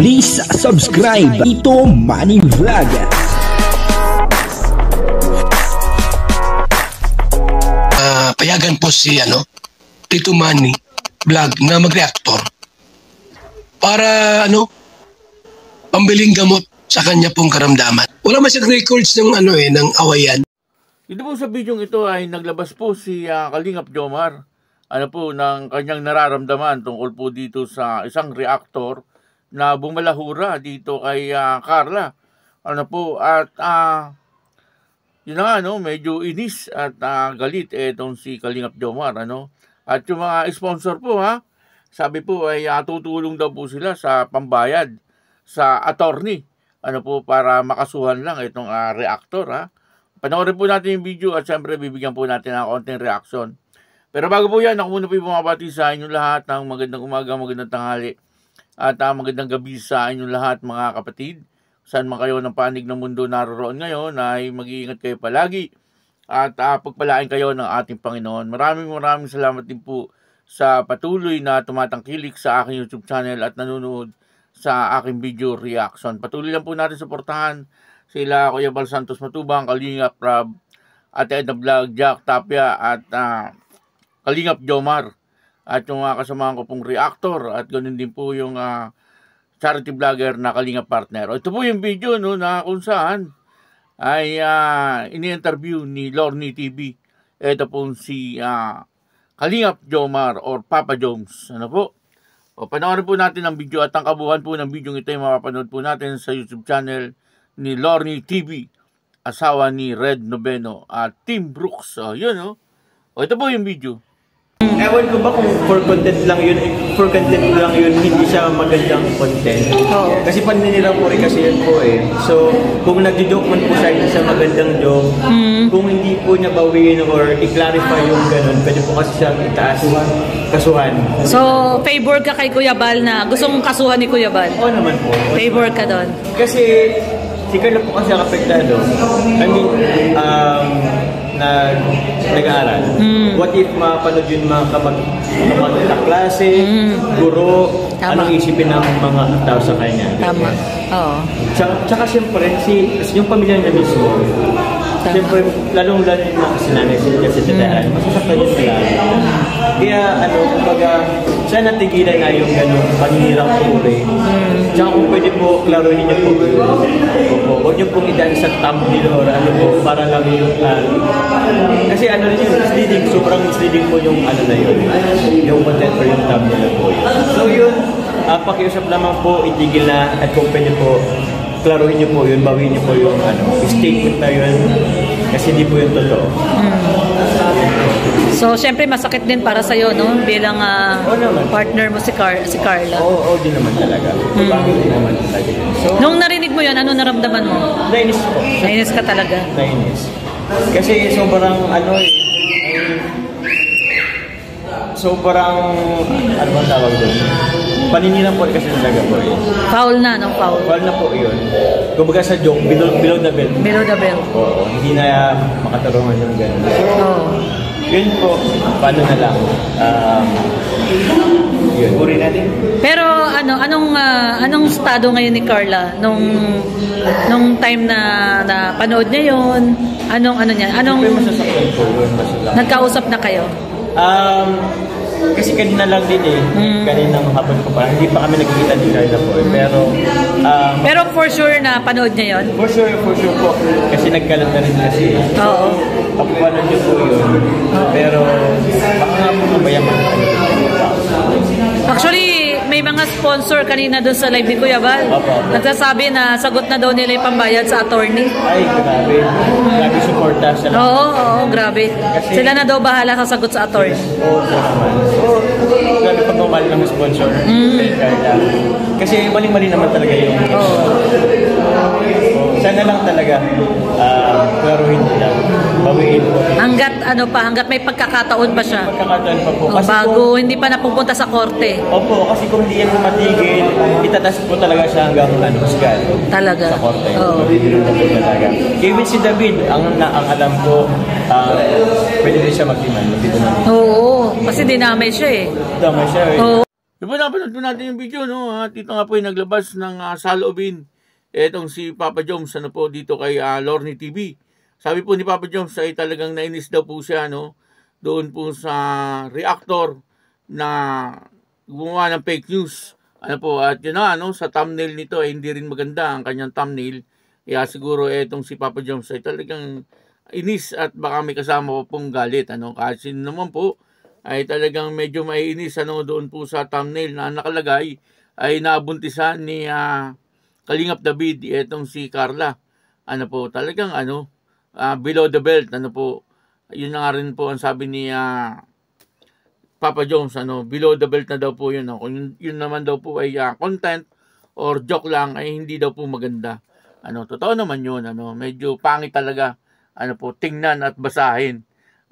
Please subscribe Tito Manny Vlog. Payagan po si Tito Manny Vlog na mag-reactor para pambiling gamot sa kanya pong karamdaman. Wala man siyang records ng ng awayan. Dito po sa video ito ay naglabas po si Kalingap Jomar ng kanyang nararamdaman tungkol po dito sa isang reactor na bumalahura dito kay Carla. Yun na nga, medyo inis at galit itong si Kalingap Jomar. At yung mga sponsor po, sabi po ay tutulong daw po sila sa pambayad sa attorney para makasuhan lang itong reactor. Panoorin po natin yung video at syempre bibigyan po natin ng konting reaction. Pero bago po yan, ako muna po bumabati sa inyo lahat ng magandang umaga, magandang tanghali at magandang gabi sa inyo lahat mga kapatid. Saan man kayo ng panig ng mundo naroon ngayon ay mag-iingat kayo palagi at pagpalain kayo ng ating Panginoon. Maraming salamat din po sa patuloy na tumatangkilik sa aking YouTube channel at nanonood sa aking video reaction. Patuloy lang po natin suportahan sila Kuya Bal Santos Matubang, Kalingap Rob, at Edna Vlog, Jack Tapia at Kalingap Jomar. At yung kasamahan ko pong reactor at ganoon din po yung charity vlogger na Kalingap Partner. Ito po yung video na kung saan ay ini-interview ni Lorny TV. Ito po si Kalingap Jomar or Papa Joms. Panoorin po natin ang video at ang kabuuan po ng video ito ay mapapanood po natin sa YouTube channel ni Lorny TV, asawa ni Red Noveno at Team Brooks. Ito po yung video. Ewan ko ba kung for content lang yun, hindi siya magandang content. Kasi paninirang po rin kasi yun po eh. So, kung nag-joke man po siya, hindi siya magandang joke. Kung hindi po niya bawiin or i-clarify yung ganun, pwede po kasi siyang itaas kasuhan. So, favor ka kay Kuya Bal na gusto mong kasuhan ni Kuya Bal? Oo naman po. Favor ka doon? Kasi, si Carla po kasi ang apektado. I mean, nag-aaral. What if mapanood yun mga kaklase, guro, anong isipin ng mga tao sa kanya? Tama. Oo. Tsaka siyempre, yung pamilya niya mismo, siyempre, lalong-lalo yung mga kasinanay kasi tatahan, masasaktan yun sila. Kaya, kumbaga, sana tigilan na yung gano'ng paninirang puri. Tsaka kung pwede po, klaruhin niyo po. Huwag niyo pong idaan sa thumbnail or para lang yung kasi rin yun, misleading, sobrang misleading po yung na yun, yung content or yung thumbnail na po yun. So yun, pakiusap naman po, itigil na at kung pwede po, klaruhin niyo po yun, bawiin niyo po yung statement na yun, kasi hindi po yun totoo. So, syempre masakit din para sa'yo, bilang partner mo si Carla. Oo, di naman talaga. Bakit di naman talaga. So, nung narinig mo yun, ano naramdaman mo? Nainis po. Nainis ka talaga? Nainis. Kasi sobrang sobrang bang tawag doon? Paninirang po kasi talaga po yun. Foul na, foul? Foul na po yun. Kumbaga sa joke, below the belt. Below the belt. Oo, hindi na makatarungan yung gano'n. Oo. Yun po, paano na lang. Yun. Puri natin. Pero anong estado ngayon ni Carla nung time na panood niya yun? Anong masasaktan po yun. Nagkausap na kayo? Kasi kanina lang din kaninang hapon ko pa. Hindi pa kami nagkikita ni Carla po. Pero for sure na panood niya yun? For sure po. Kasi nagkalat na rin kasi. Oo. Kapapanood niyo po yun. Pero baka nga po mabayaman. Actually, may mga sponsor kanina doon sa live ni Kuya Bal. Nagsasabi na sagot na daw nila yung pambayad sa attorney. Ay, grabe. Grabe suporta sila. Oo, grabe. Kasi, sila na daw bahala sa sagot sa attorney. Oo naman. Grabe pagmamahal ng sponsor. Kasi maling-mali naman talaga yung... Sana lang talaga klaruhin nila. Bawiin po. Hanggat may pagkakataon pa siya. Pagkakataon pa po. Kasi bago hindi pa napupunta sa korte. Opo, kasi kung hindi yan matigil, itatas po talaga siya hanggang husgan. Talaga? Sa korte. Oo. Talaga. Kevin si David, ang alam ko, pwede rin siya mag-demand. Oo, kasi dinamay siya eh. Dinamay siya eh. Oo. Di ba napanood po natin yung video, no? At ito nga po yung naglabas ng saloobin. Etong si Papa Joms, ano po, dito kay Lorne TV. Sabi po ni Papa Joms ay talagang nainis daw po siya, no? Doon po sa reactor na gumawa ng fake news. Ano po, at yun na, no? Sa thumbnail nito ay hindi rin maganda ang kanyang thumbnail. Kaya siguro etong si Papa Joms ay talagang inis at baka may kasama po pong galit, ano? Kasi naman po, ay talagang medyo maiinis ano doon po sa thumbnail na nakalagay ay nabuntisan ni Kalingap David etong si Carla. Ano po, talagang below the belt, ano po. Yun na nga rin po ang sabi ni Papa Joms, below the belt na daw po yun. Kung yun naman daw po ay content or joke lang ay hindi daw po maganda. Totoo naman yun, medyo pangit talaga. Tingnan at basahin.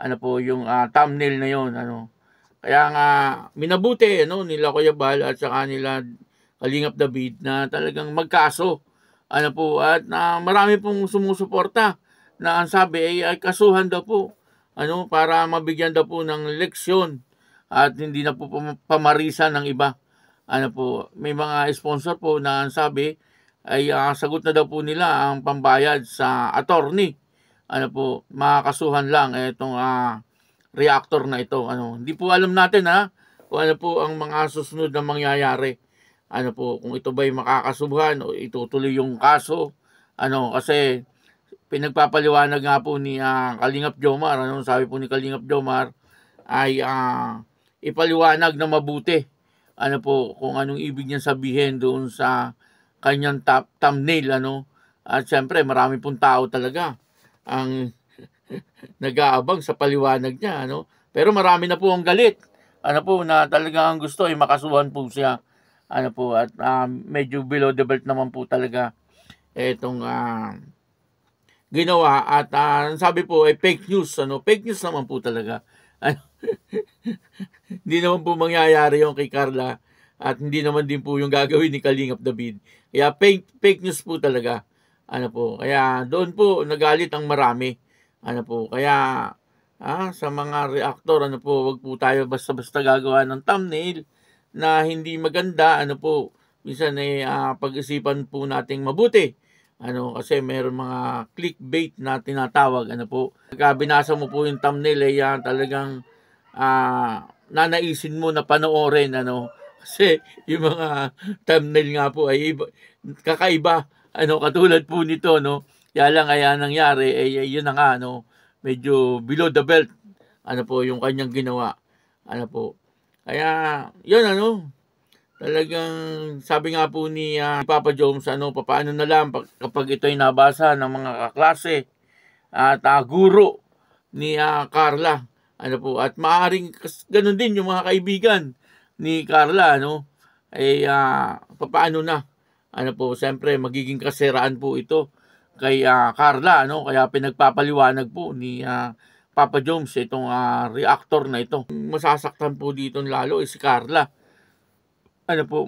Yung thumbnail na yun, Kaya nga, minabuti, nila Kuya Bal at saka nila Kalingap David na talagang magkaso. At marami pong sumusuporta na ang sabi ay kasuhan daw po. Para mabigyan daw po ng leksyon at hindi na po pamarisan ng iba. May mga sponsor po na ang sabi ay sagot na daw po nila ang pambayad sa attorney. Makakasuhan lang itong reactor na ito. Hindi po alam natin kung ano po ang mga susunod na mangyayari. Kung ito ba'y makakasuhan o itutuloy yung kaso. Kasi pinagpapaliwanag nga po ni Kalingap Jomar. Sabi po ni Kalingap Jomar ay ipaliwanag na mabuti. Kung anong ibig niya sabihin doon sa kanyang thumbnail. At syempre marami pong tao talaga ang nag-aabang sa paliwanag niya, Pero marami na po ang galit. Na talagang ang gusto ay makasuhan po siya. At medyo below the belt naman po talaga itong ginawa. At sabi po ay fake news, Fake news naman po talaga. Hindi naman po mangyayari yung kay Carla at hindi naman din po yung gagawin ni Kalingap David. Kaya fake news po talaga. Kaya doon po nagalit ang marami. Kaya sa mga reactor, wag po tayo basta-basta gagawa ng thumbnail na hindi maganda. Minsan pag-isipan po nating mabuti. Kasi meron mga clickbait na tinatawag. Pagka binasa mo po yung thumbnail, talagang nanaisin mo na panoorin. Kasi yung mga thumbnail nga po ay kakaiba. Katulad po nito, Kaya lang kaya nangyari, yun na nga, medyo below the belt, yung kanyang ginawa. Kaya, yun, talagang sabi nga po ni Papa Joms, papaano na lang kapag ito'y nabasa ng mga kaklase at guro ni Carla. At maaaring ganun din yung mga kaibigan ni Carla, papaano na. Siyempre magiging kasiraan po ito kay Carla, Kaya pinagpapaliwanag po ni Papa Joms itong reactor na ito. Masasaktan po dito lalo si Carla.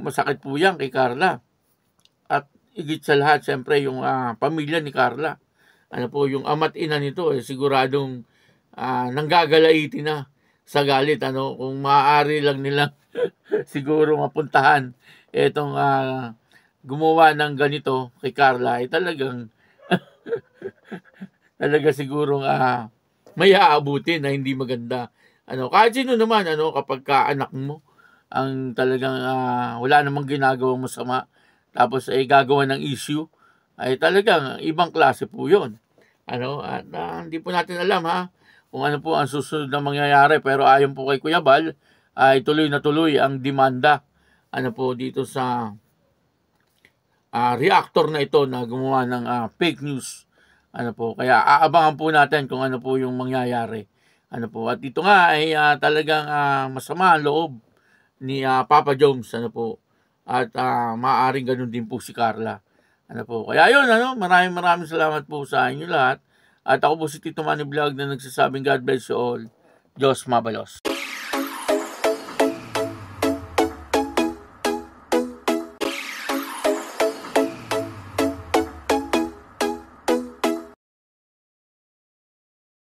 Masakit po yan kay Carla. At higit sa lahat, siyempre yung pamilya ni Carla. Yung ama't ina nito siguradong nanggagalaiti na sa galit. Kung maaari lang nila siguro mapuntahan itong gumawa ng ganito kay Carla ay talagang talaga siguro may aabutin na hindi maganda. Kahit sino naman kapag anak mo ang talagang wala namang ginagawang masama tapos ay gagawa ng issue ay talagang ibang klase po 'yon. At hindi po natin alam kung ano po ang susunod na mangyayari, pero ayon po kay Kuya Bal ay tuloy na tuloy ang demanda dito sa reactor na ito na gumawa ng fake news. Kaya aabangan po natin kung ano po yung mangyayari. At ito nga ay talagang masama ang loob ni Papa Joms. At maaaring ganun din po si Carla. Kaya yun, maraming salamat po sa inyo lahat. At ako po si Tito Manny Vlog na nagsasabing God bless you all. Diyos mabalos.